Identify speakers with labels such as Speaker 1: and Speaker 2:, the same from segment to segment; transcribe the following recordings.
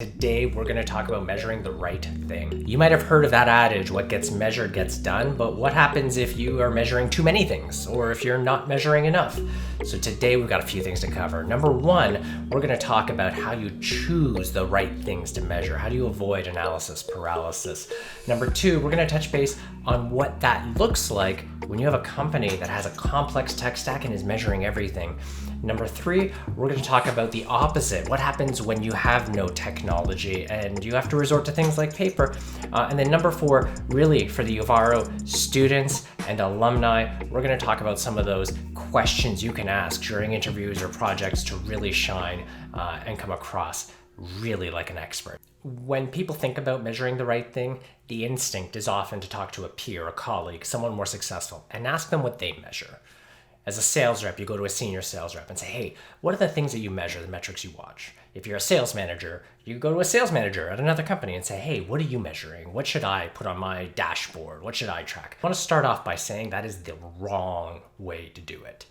Speaker 1: Today, we're going to talk about measuring the right thing. You might have heard of that adage, what gets measured gets done, but what happens if you are measuring too many things, or if you're not measuring enough? So today, we've got a few things to cover. Number one, we're going to talk about how you choose the right things to measure. How do you avoid analysis paralysis? Number two, we're going to touch base on what that looks like when you have a company that has a complex tech stack and is measuring everything. Number three, we're going to talk about the opposite. What happens when you have no technology and you have to resort to things like paper? And then number four, really for the Uvaro students and alumni, we're going to talk about some of those questions you can ask during interviews or projects to really shine and come across really like an expert. When people think about measuring the right thing, the instinct is often to talk to a peer, a colleague, someone more successful, and ask them what they measure. As a sales rep, you go to a senior sales rep and say, hey, what are the things that you measure, the metrics you watch? If you're a sales manager, you go to a sales manager at another company and say, hey, what are you measuring? What should I put on my dashboard? What should I track? I want to start off by saying that is the wrong way to do it.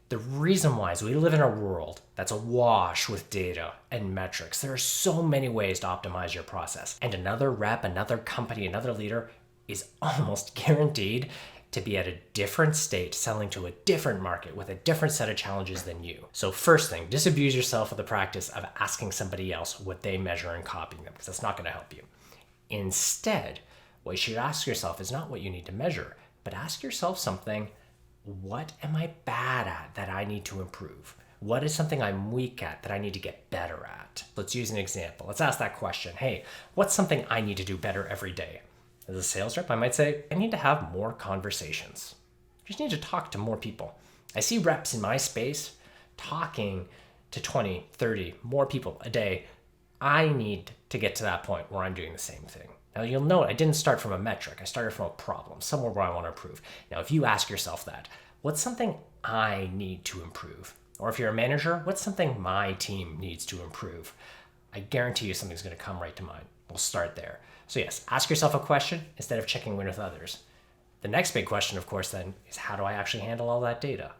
Speaker 1: The reason why is we live in a world that's awash with data and metrics. There are so many ways to optimize your process. And another rep, another company, another leader is almost guaranteed to be at a different state, selling to a different market with a different set of challenges than you. So first thing, disabuse yourself of the practice of asking somebody else what they measure and copying them, because that's not going to help you. Instead, what you should ask yourself is not what you need to measure, but ask yourself something: what am I bad at that I need to improve? What is something I'm weak at that I need to get better at? Let's use an example. Let's ask that question. Hey, what's something I need to do better every day? As a sales rep, I might say, I need to have more conversations. I just need to talk to more people. I see reps in my space talking to 20, 30 more people a day. I need to get to that point where I'm doing the same thing. Now, you'll note I didn't start from a metric. I started from a problem, somewhere where I want to improve. Now, if you ask yourself that, what's something I need to improve? Or if you're a manager, what's something my team needs to improve? I guarantee you something's going to come right to mind. We'll start there. So yes, ask yourself a question instead of checking in with others. The next big question, of course, then, is how do I actually handle all that data?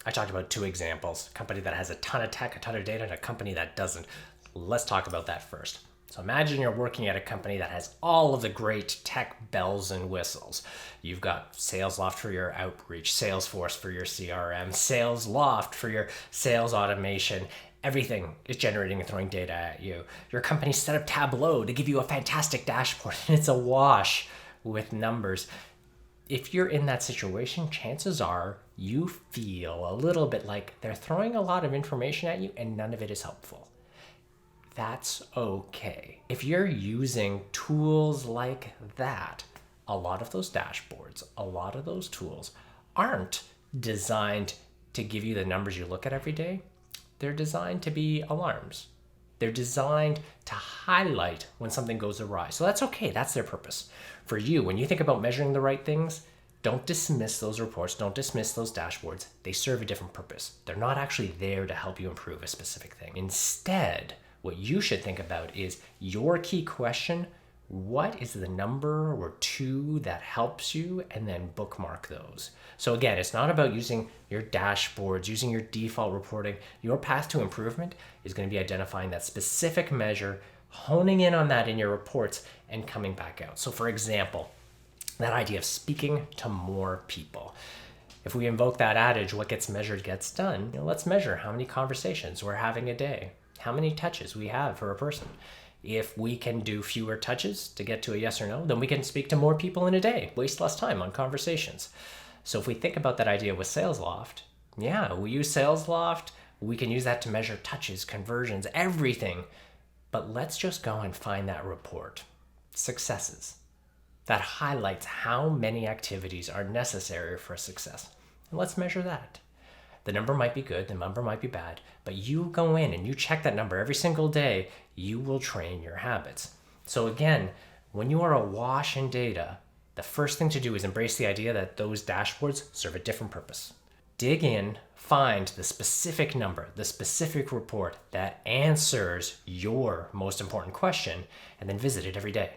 Speaker 1: I talked about two examples, a company that has a ton of tech, a ton of data, and a company that doesn't. Let's talk about that first. So imagine you're working at a company that has all of the great tech bells and whistles. You've got SalesLoft for your outreach, Salesforce for your CRM, SalesLoft for your sales automation. Everything is generating and throwing data at you. Your company set up Tableau to give you a fantastic dashboard, and it's awash with numbers. If you're in that situation, chances are you feel a little bit like they're throwing a lot of information at you and none of it is helpful. That's okay. If you're using tools like that, a lot of those dashboards, a lot of those tools aren't designed to give you the numbers you look at every day. They're designed to be alarms. They're designed to highlight when something goes awry. So that's okay. That's their purpose. For you, when you think about measuring the right things, don't dismiss those reports. Don't dismiss those dashboards. They serve a different purpose. They're not actually there to help you improve a specific thing. Instead, what you should think about is your key question: what is the number or two that helps you, and then bookmark those. So again, it's not about using your dashboards, using your default reporting. Your path to improvement is going to be identifying that specific measure, honing in on that in your reports, and coming back out. So for example, that idea of speaking to more people. If we invoke that adage, what gets measured gets done, let's measure how many conversations we're having a day, how many touches we have for a person. If we can do fewer touches to get to a yes or no, then we can speak to more people in a day, waste less time on conversations. So if we think about that idea with SalesLoft, yeah, we use SalesLoft. We can use that to measure touches, conversions, everything. But let's just go and find that report, successes, that highlights how many activities are necessary for success. And let's measure that. The number might be good, the number might be bad, but you go in and you check that number every single day, you will train your habits. So again, when you are awash in data, the first thing to do is embrace the idea that those dashboards serve a different purpose. Dig in, find the specific number, the specific report that answers your most important question, and then visit it every day.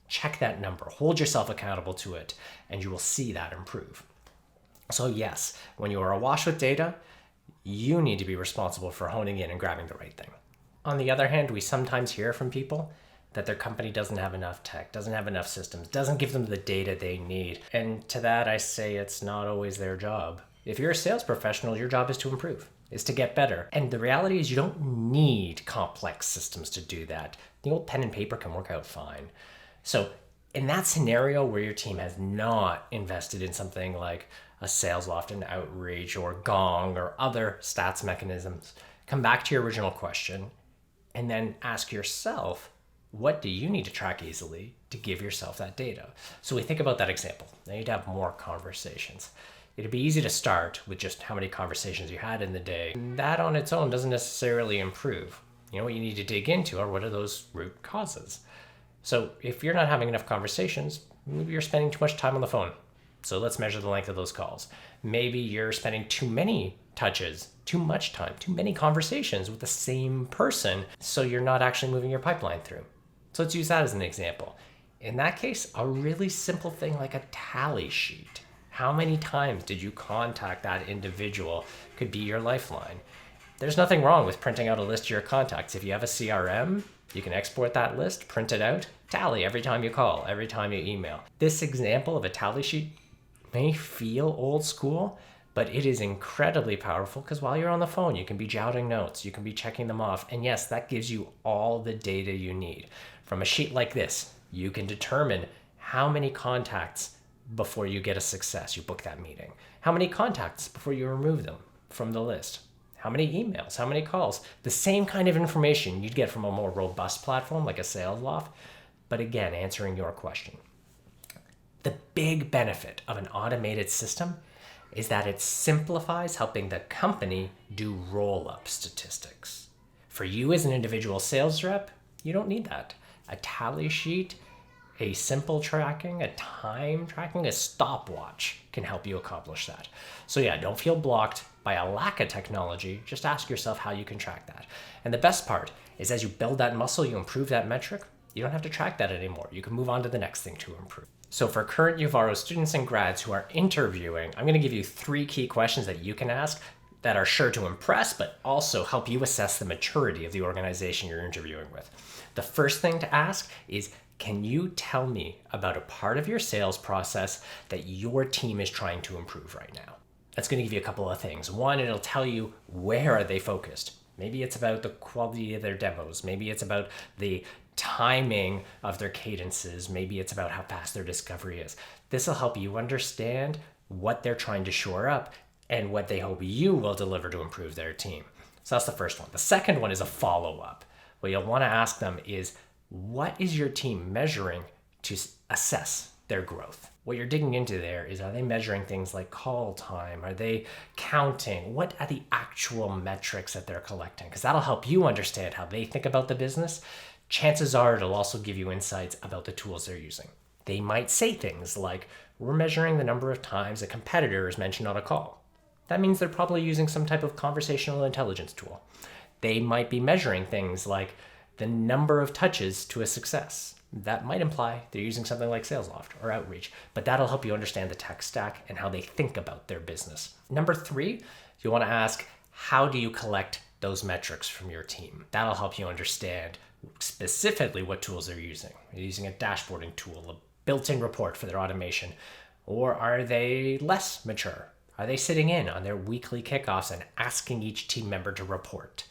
Speaker 1: Check that number, hold yourself accountable to it, and you will see that improve. So yes, when you are awash with data, you need to be responsible for honing in and grabbing the right thing. On the other hand, we sometimes hear from people that their company doesn't have enough tech, doesn't have enough systems, doesn't give them the data they need. And to that, I say it's not always their job. If you're a sales professional, your job is to improve, is to get better. And the reality is you don't need complex systems to do that. The old pen and paper can work out fine. So in that scenario where your team has not invested in something like a Salesloft, an Outreach, or Gong, or other stats mechanisms, come back to your original question and then ask yourself, what do you need to track easily to give yourself that data? So we think about that example. Now you'd have more conversations. It'd be easy to start with just how many conversations you had in the day. That on its own doesn't necessarily improve. You know, what you need to dig into are what are those root causes. So if you're not having enough conversations, maybe you're spending too much time on the phone. So let's measure the length of those calls. Maybe you're spending too many touches, too much time, too many conversations with the same person, so you're not actually moving your pipeline through. So let's use that as an example. In that case, a really simple thing like a tally sheet. How many times did you contact that individual could be your lifeline. There's nothing wrong with printing out a list of your contacts. If you have a CRM, you can export that list, print it out, tally every time you call, every time you email. This example of a tally sheet may feel old school, but it is incredibly powerful because while you're on the phone, you can be jotting notes, you can be checking them off. And yes, that gives you all the data you need. From a sheet like this, you can determine how many contacts before you get a success, you book that meeting. How many contacts before you remove them from the list. How many emails, how many calls. The same kind of information you'd get from a more robust platform like a Salesloft, but again, answering your question. The big benefit of an automated system is that it simplifies helping the company do roll-up statistics. For you as an individual sales rep, you don't need that. A tally sheet, a simple tracking, a time tracking, a stopwatch can help you accomplish that. So yeah, don't feel blocked by a lack of technology. Just ask yourself how you can track that. And the best part is as you build that muscle, you improve that metric, you don't have to track that anymore. You can move on to the next thing to improve. So for current Uvaro students and grads who are interviewing, I'm going to give you 3 key questions that you can ask that are sure to impress, but also help you assess the maturity of the organization you're interviewing with. The first thing to ask is, can you tell me about a part of your sales process that your team is trying to improve right now? That's going to give you a couple of things. One, it'll tell you where are they focused. Maybe it's about the quality of their demos. Maybe it's about the timing of their cadences. Maybe it's about how fast their discovery is. This will help you understand what they're trying to shore up and what they hope you will deliver to improve their team. So that's the first one. The second one is a follow-up. What you'll want to ask them is, what is your team measuring to assess their growth? What you're digging into there is, are they measuring things like call time? Are they counting? What are the actual metrics that they're collecting? Because that'll help you understand how they think about the business. Chances are it'll also give you insights about the tools they're using. They might say things like, we're measuring the number of times a competitor is mentioned on a call. That means they're probably using some type of conversational intelligence tool. They might be measuring things like the number of touches to a success. That might imply they're using something like Salesloft or Outreach, but that'll help you understand the tech stack and how they think about their business. Number 3, you want to ask, how do you collect those metrics from your team? That'll help you understand specifically what tools they're using. Are they using a dashboarding tool, a built-in report for their automation, or are they less mature? Are they sitting in on their weekly kickoffs and asking each team member to report?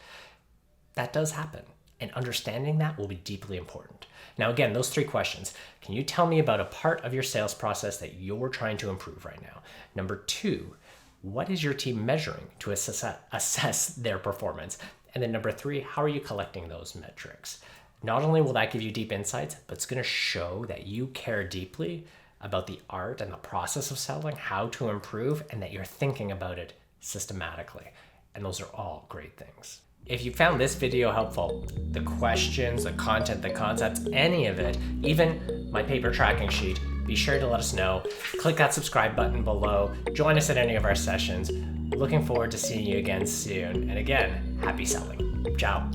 Speaker 1: That does happen, and understanding that will be deeply important. Now, again, those 3 questions. Can you tell me about a part of your sales process that you're trying to improve right now? Number 2, what is your team measuring to assess their performance? And then number 3, how are you collecting those metrics? Not only will that give you deep insights, but it's going to show that you care deeply about the art and the process of selling, how to improve, and that you're thinking about it systematically. And those are all great things. If you found this video helpful, the questions, the content, the concepts, any of it, even my paper tracking sheet, be sure to let us know. Click that subscribe button below. Join us at any of our sessions. Looking forward to seeing you again soon. And again, happy selling. Ciao.